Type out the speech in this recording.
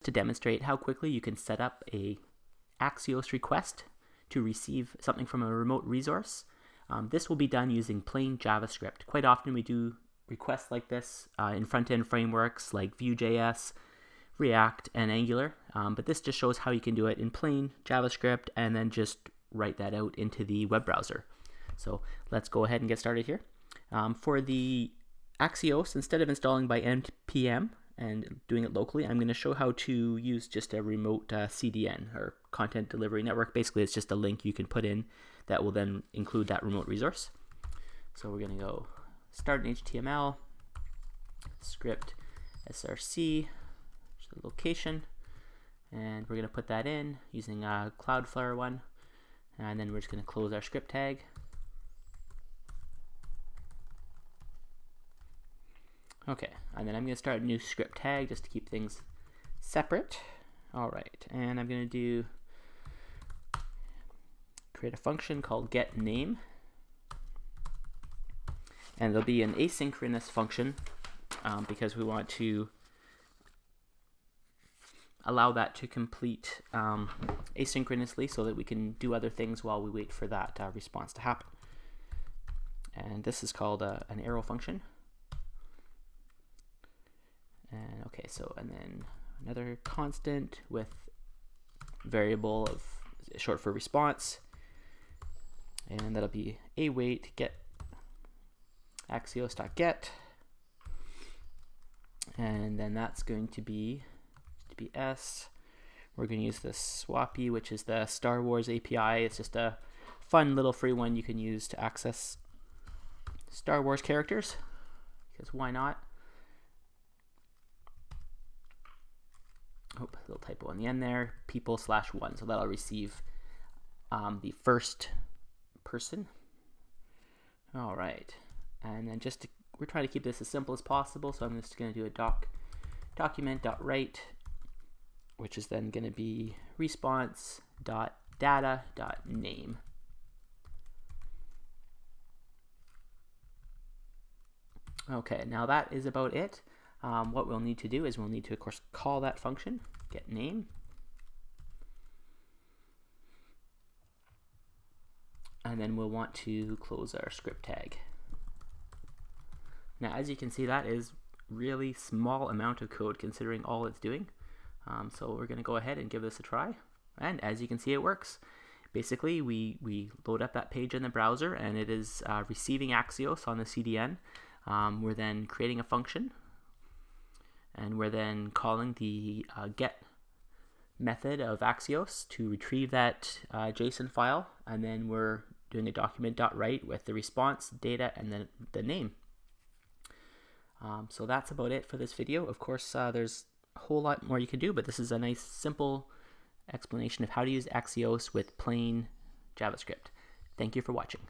To demonstrate how quickly you can set up a Axois request to receive something from a remote resource. This will be done using plain JavaScript. Quite often we do requests like this in front-end frameworks like VueJS, React, and Angular, but this just shows how you can do it in plain JavaScript and then just write that out into the web browser. So let's go ahead and get started here. For the Axois, instead of installing by npm and doing it locally, I'm going to show how to use just a remote CDN, or content delivery network. Basically, it's just a link you can put in that will then include that remote resource. So we're going to go start in HTML, script src, the location, and we're going to put that in using a Cloudflare one, and then we're just going to close our script tag. Okay, and then I'm going to start a new script tag just to keep things separate. All right, and I'm going to create a function called getName, and there'll be an asynchronous function because we want to allow that to complete asynchronously so that we can do other things while we wait for that response to happen. And this is called an arrow function. And okay, so and then another constant with variable of short for response, and that'll be await get Axois.get, and then that's going to be s. We're going to use this swappy, which is the Star Wars API. It's just a fun little free one you can use to access Star Wars characters, because why not? Oh, a little typo on the end there, people/1, so that'll receive the first person. All right, and then we're trying to keep this as simple as possible, so I'm just going to do a document.write, which is then going to be response.data.name. Okay, now that is about it. What we'll need to do is we'll need to, of course, call that function, getName, and then we'll want to close our script tag. Now, as you can see, that is really small amount of code considering all it's doing. So we're going to go ahead and give this a try, and as you can see, it works. Basically, we load up that page in the browser, and it is receiving Axois on the CDN. We're then creating a function, and we're then calling the get method of Axois to retrieve that JSON file, and then we're doing a document.write with the response, data, and then the name. So that's about it for this video. Of course, there's a whole lot more you can do, but this is a nice simple explanation of how to use Axois with plain JavaScript. Thank you for watching.